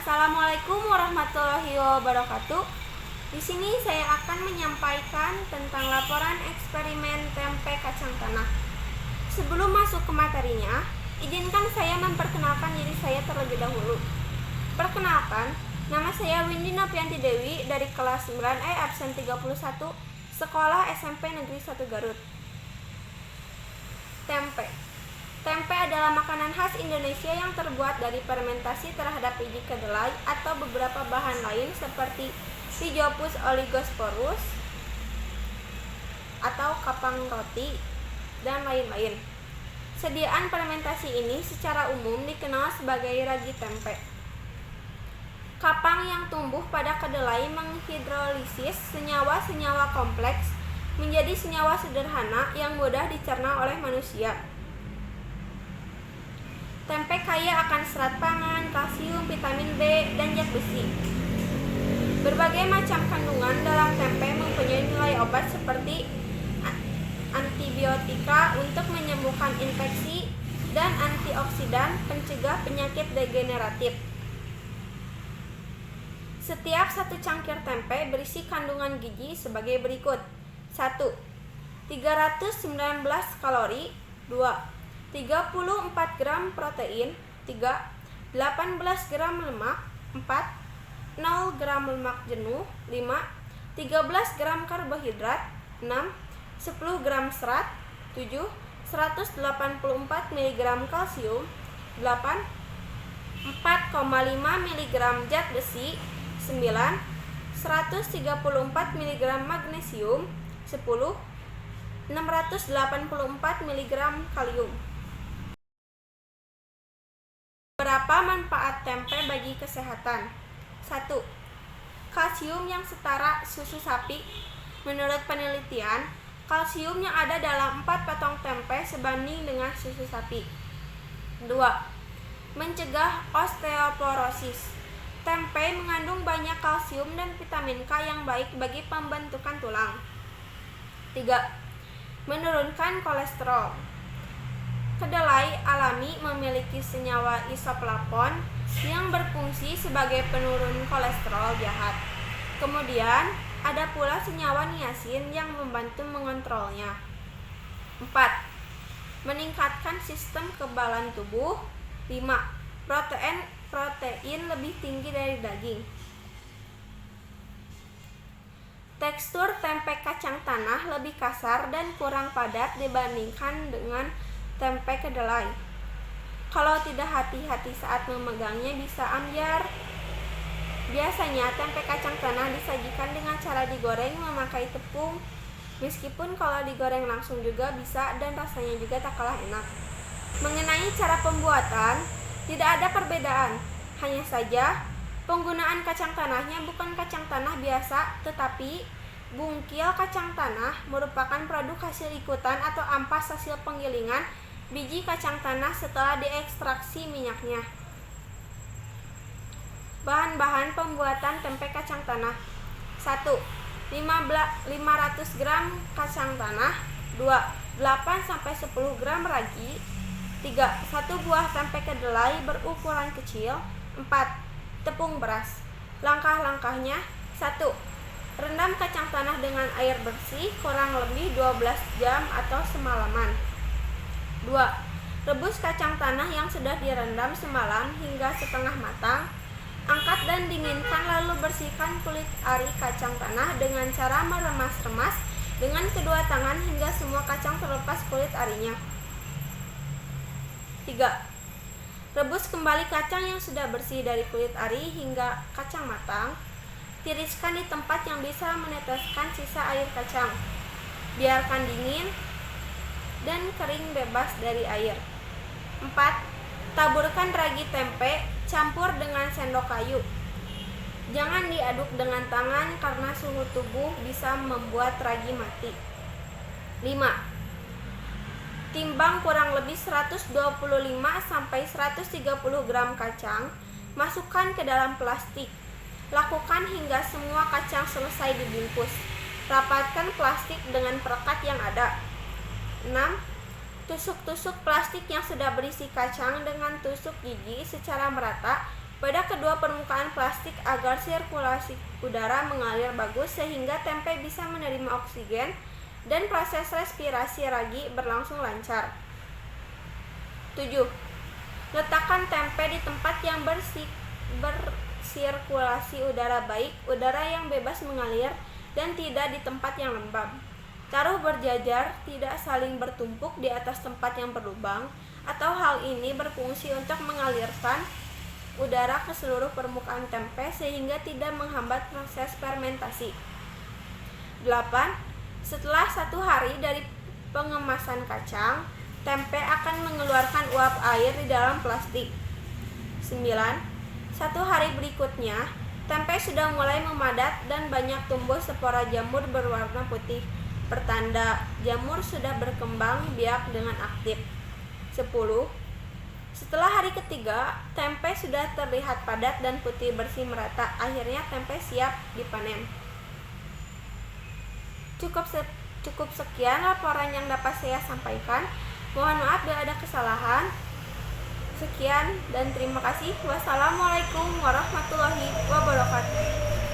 Assalamualaikum warahmatullahi wabarakatuh. Di sini saya akan menyampaikan tentang laporan eksperimen tempe kacang tanah. Sebelum masuk ke materinya, izinkan saya memperkenalkan diri saya terlebih dahulu. Perkenalkan, nama saya Windy Novianti Dewi dari kelas 9E absen 31, Sekolah SMP Negeri 1 Garut. Tempe adalah makanan khas Indonesia yang terbuat dari fermentasi terhadap biji kedelai atau beberapa bahan lain seperti Rhizopus oligosporus atau kapang roti dan lain-lain. Sediaan fermentasi ini secara umum dikenal sebagai ragi tempe. Kapang yang tumbuh pada kedelai menghidrolisis senyawa-senyawa kompleks menjadi senyawa sederhana yang mudah dicerna oleh manusia. Tempe kaya akan serat pangan, kalsium, vitamin B, dan zat besi. Berbagai macam kandungan dalam tempe mempunyai nilai obat seperti antibiotika untuk menyembuhkan infeksi dan antioksidan pencegah penyakit degeneratif. Setiap satu cangkir tempe berisi kandungan gizi sebagai berikut. 1. 319 kalori. 2. 34 gram protein. 3. 18 gram lemak. 4. 0 gram lemak jenuh. 5. 13 gram karbohidrat. 6. 10 gram serat. 7. 184 mg kalsium. 8. 4,5 mg zat besi. 9. 134 mg magnesium. 10. 684 mg kalium. Berapa manfaat tempe bagi kesehatan? 1. Kalsium yang setara susu sapi. Menurut penelitian, kalsium yang ada dalam 4 potong tempe sebanding dengan susu sapi. 2. Mencegah osteoporosis. Tempe mengandung banyak kalsium dan vitamin K yang baik bagi pembentukan tulang. 3. Menurunkan kolesterol. Kedelai alami memiliki senyawa isoflavon yang berfungsi sebagai penurun kolesterol jahat. Kemudian, ada pula senyawa niacin yang membantu mengontrolnya. 4. Meningkatkan sistem kekebalan tubuh. 5. Protein lebih tinggi dari daging. Tekstur tempe kacang tanah lebih kasar dan kurang padat dibandingkan dengan tempe kedelai. Kalau tidak hati-hati saat memegangnya bisa ambyar. Biasanya tempe kacang tanah disajikan dengan cara digoreng memakai tepung. Meskipun kalau digoreng langsung juga bisa dan rasanya juga tak kalah enak. Mengenai cara pembuatan, tidak ada perbedaan. Hanya saja penggunaan kacang tanahnya bukan kacang tanah biasa, tetapi bungkil kacang tanah merupakan produk hasil ikutan atau ampas hasil penggilingan biji kacang tanah setelah diekstraksi minyaknya. Bahan-bahan pembuatan tempe kacang tanah. 1. 500 gram kacang tanah. 2. 8-10 gram ragi. 3. 1 buah tempe kedelai berukuran kecil. 4. Tepung beras. Langkah-langkahnya. 1. Rendam kacang tanah dengan air bersih kurang lebih 12 jam atau semalaman. 2. Rebus kacang tanah yang sudah direndam semalam hingga setengah matang. Angkat dan dinginkan lalu bersihkan kulit ari kacang tanah dengan cara meremas-remas dengan kedua tangan hingga semua kacang terlepas kulit arinya. 3. Rebus kembali kacang yang sudah bersih dari kulit ari hingga kacang matang. Tiriskan di tempat yang bisa meneteskan sisa air kacang. Biarkan dingin dan kering bebas dari air. 4. Taburkan ragi tempe, campur dengan sendok kayu. Jangan diaduk dengan tangan karena suhu tubuh bisa membuat ragi mati. 5. Timbang kurang lebih 125-130 gram kacang, masukkan ke dalam plastik. Lakukan hingga semua kacang selesai dibungkus. Rapatkan plastik dengan perekat yang ada. 6. Tusuk-tusuk plastik yang sudah berisi kacang dengan tusuk gigi secara merata pada kedua permukaan plastik agar sirkulasi udara mengalir bagus sehingga tempe bisa menerima oksigen dan proses respirasi ragi berlangsung lancar. 7. Letakkan tempe di tempat yang bersirkulasi udara baik, udara yang bebas mengalir, dan tidak di tempat yang lembab. Taruh berjajar, tidak saling bertumpuk di atas tempat yang berlubang, atau hal ini berfungsi untuk mengalirkan udara ke seluruh permukaan tempe sehingga tidak menghambat proses fermentasi. 8. Setelah 1 hari dari pengemasan kacang, tempe akan mengeluarkan uap air di dalam plastik. 9. 1 hari berikutnya, tempe sudah mulai memadat dan banyak tumbuh spora jamur berwarna putih, pertanda jamur sudah berkembang biak dengan aktif. 10. Setelah hari ketiga, tempe sudah terlihat padat dan putih bersih merata. Akhirnya tempe siap dipanen. Cukup sekian laporan yang dapat saya sampaikan. Mohon maaf bila ada kesalahan. Sekian dan terima kasih. Wassalamualaikum warahmatullahi wabarakatuh.